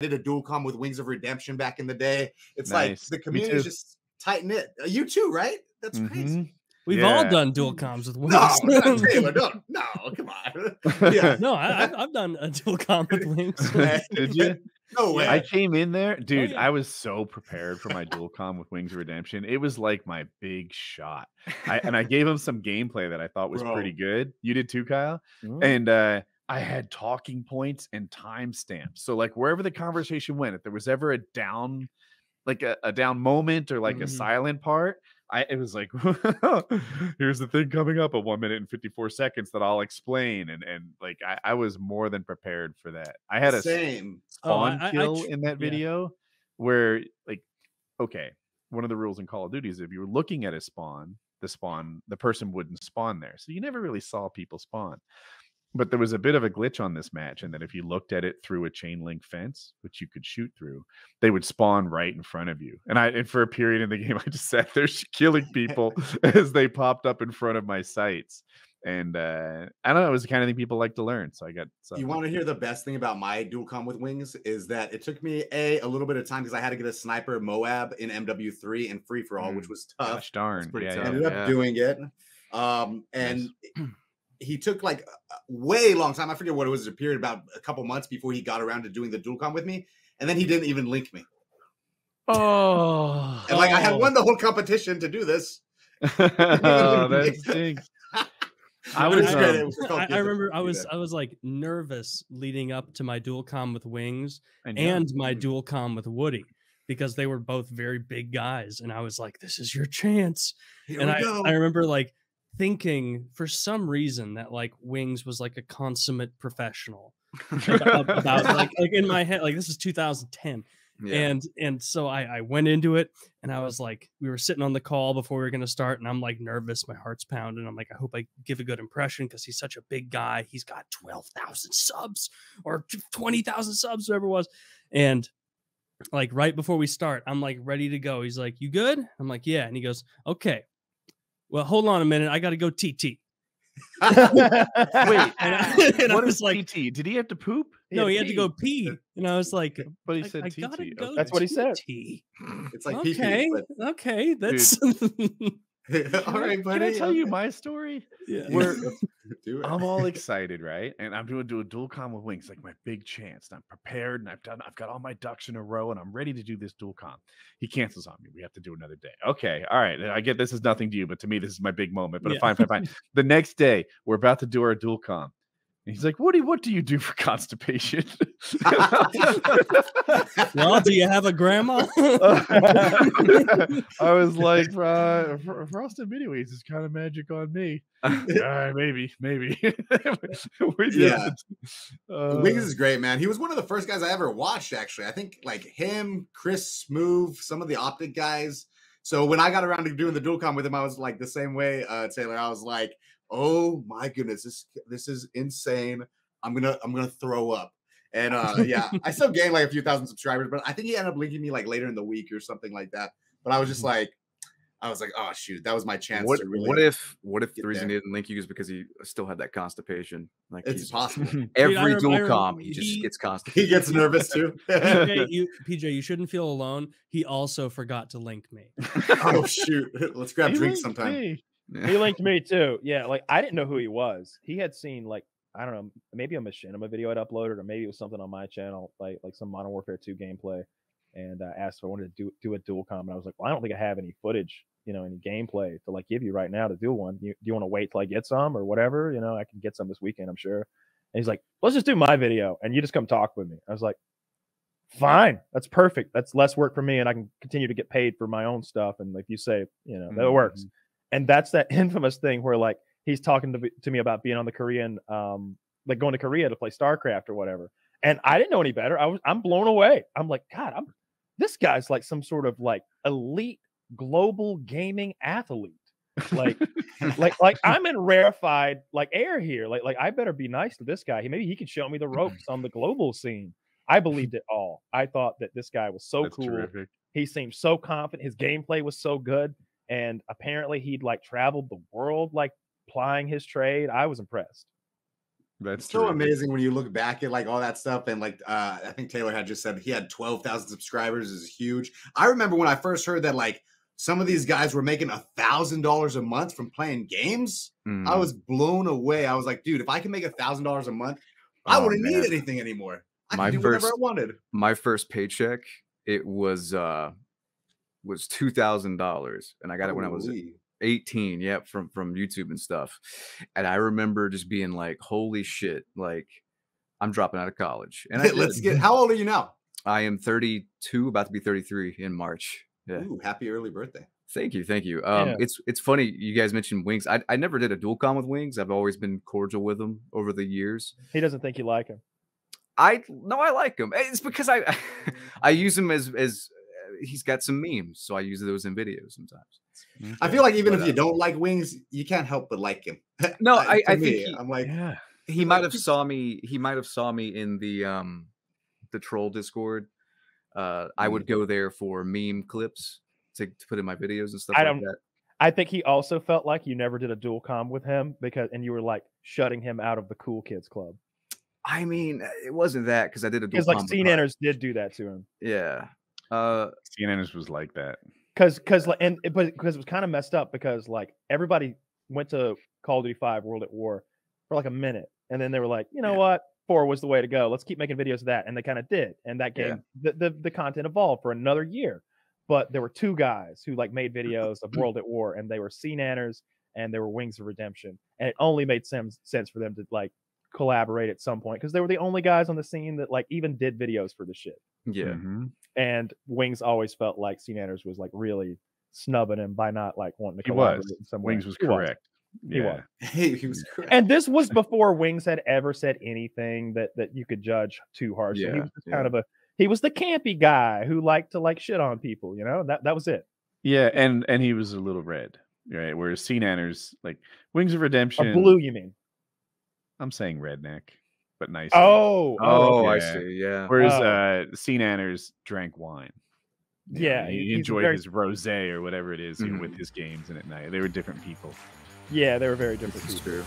did a dual comm with Wings of Redemption back in the day. It's like Nice. the Me community too. is just tight knit. You too, right? That's crazy. We've Yeah. all done dual comms with Wings. No, not Taylor. No, come on. Yeah. No, I've done a dual comm with Wings. Did you? No way. I came in there, dude. yeah. I was so prepared for my dual comm with Wings of Redemption. It was like my big shot. I gave him some gameplay that I thought was pretty good. You did too, Kyle. And I had talking points and timestamps. So like wherever the conversation went, if there was ever a down, like a down moment or like a silent part, it was like, here's the thing coming up at 1 minute and 54 seconds that I'll explain. And like I was more than prepared for that. I had a spawn kill in that video where like, okay, one of the rules in Call of Duty is if you were looking at a spawn, the person wouldn't spawn there. So you never really saw people spawn. But there was a bit of a glitch on this match, and that if you looked at it through a chain link fence, which you could shoot through, they would spawn right in front of you. And for a period in the game, I just sat there killing people as they popped up in front of my sights. And I don't know, it was the kind of thing people like to learn. So I got. You want to hear the best thing about my dual comm with Wings is that it took me a little bit of time because I had to get a sniper Moab in MW3 and free for all, which was tough. Gosh darn, pretty tough. Ended up doing it, and. He took like a way long time. I forget what it was, a period about a couple months before he got around to doing the dual comm with me. And then he didn't even link me. Oh. And like I had won the whole competition to do this. That stinks. I remember I was like nervous leading up to my dual comm with Wings and my dual comm with Woody, because they were both very big guys. And I was like, this is your chance. I remember like thinking for some reason that like Wings was like a consummate professional about like in my head, like this is 2010. And so I went into it and I was like, we were sitting on the call before we were going to start, and I'm like nervous, my heart's pounding. I'm like, I hope I give a good impression because he's such a big guy. He's got 12,000 subs or 20,000 subs, whatever it was. And like right before we start, I'm like ready to go. He's like, you good? I'm like, yeah. And he goes, okay, well, hold on a minute. I got to go TT. Wait, and what was is like, TT? Did he have to poop? No, he had to go pee. And I was like, but he said I TT. gotta go. That's what he said. It's like okay, okay, that's all right, buddy. Can I tell you my story? Yeah. Where Do it. I'm all excited, right? And I'm doing a dual comm with Wings, like my big chance. And I'm prepared, and I've got all my ducks in a row, and I'm ready to do this dual comm. He cancels on me. We have to do another day. Okay, all right. I get this is nothing to you, but to me, this is my big moment. But fine. The next day, we're about to do our dual comm. And he's like, Woody, what do you do for constipation? Well, do you have a grandma? I was like, frosted mini wheats is kind of magic on me. Maybe. Wings is great, man. He was one of the first guys I ever watched, actually. I think like him, Chris Smoove, some of the Optic guys. So when I got around to doing the dual comm with him, I was like the same way, Taylor. I was like, oh my goodness, this is insane. I'm gonna throw up. And yeah, I still gained like a few thousand subscribers, but I think he ended up linking me like later in the week or something like that. But I was just like, oh shoot, that was my chance to really. What if the reason he didn't link you is because he still had that constipation? Like it's possible. Every dual comm, he just gets constipated. He gets nervous too. PJ, you shouldn't feel alone. He also forgot to link me. Oh shoot, let's grab drinks sometime. He linked me too. Yeah, like I didn't know who he was. He had seen like, I don't know, maybe a machinima video I'd uploaded, or maybe it was something on my channel, like some Modern Warfare 2 gameplay, and asked if I wanted to do a dual comm, and I was like, well, I don't think I have any footage, any gameplay to like give you right now to do one. Do you want to wait till I get some or whatever? I can get some this weekend, I'm sure. And he's like, let's just do my video, and you just come talk with me. I was like, fine, that's perfect. That's less work for me, and I can continue to get paid for my own stuff. And like you say, that works. And that's that infamous thing where like he's talking to me about being on the Korean, like going to Korea to play StarCraft or whatever. And I didn't know any better. I'm blown away. I'm like, God, this guy's like some sort of like elite global gaming athlete. Like, like I'm in rarefied like air here. Like I better be nice to this guy. Maybe he can show me the ropes on the global scene. I believed it all. I thought that this guy was so cool. Terrific. He seemed so confident. His gameplay was so good. And apparently he'd like traveled the world, like plying his trade. I was impressed. That's so amazing when you look back at like all that stuff. And like I think Taylor had just said he had 12,000 subscribers is huge. I remember when I first heard that like some of these guys were making $1,000 a month from playing games. I was blown away. I was like, dude, if I can make $1,000 a month, I wouldn't need anything anymore. I could do whatever I wanted. My first paycheck, it was $2,000, and I got it when I was 18. Yep, from YouTube and stuff. And I remember just being like, "Holy shit!" Like, I'm dropping out of college. And let's get. How old are you now? I am 32, about to be 33 in March. Yeah. Ooh, happy early birthday. Thank you. It's funny you guys mentioned Wings. I never did a dual comm with Wings. I've always been cordial with him over the years. He doesn't think you like him. I like him. It's because I use him as he's got some memes, so I use those in videos sometimes. I feel like even if you don't like Wings, you can't help but like him. No, I think I'm like, he might have saw me. He might have saw me in the troll Discord. I would go there for meme clips to put in my videos and stuff like that. I think he also felt like you never did a dual comm with him and you were like shutting him out of the cool kids club. I mean, it wasn't that because I did a dual comm. Because like CNanners did do that to him. Yeah. CNanners was like that. Because it was kind of messed up because like everybody went to Call of Duty 5 World at War for like a minute. And then they were like, you know what? 4 was the way to go. Let's keep making videos of that. And they kind of did. And that game, the content evolved for another year. But there were 2 guys who like made videos of World at War, and they were CNanners and they were Wings of Redemption. And it only made sense for them to like collaborate at some point because they were the only guys on the scene that like even did videos for the shit. Yeah. And Wings always felt like CNanners was like really snubbing him by not like wanting to collaborate in some way. Wings was correct. He was. He was correct. And this was before Wings had ever said anything that you could judge too harshly. He was just kind of he was the campy guy who liked to like shit on people, you know? That was it. Yeah, and he was a little red, right? Whereas CNanners, like Wings of Redemption. Or blue, you mean? I'm saying redneck, but nice. Oh, I see. Yeah. Whereas CNanners drank wine. Yeah, he enjoyed his rosé or whatever it is with his games and at night. They were different people. Yeah, they were very different. This is true.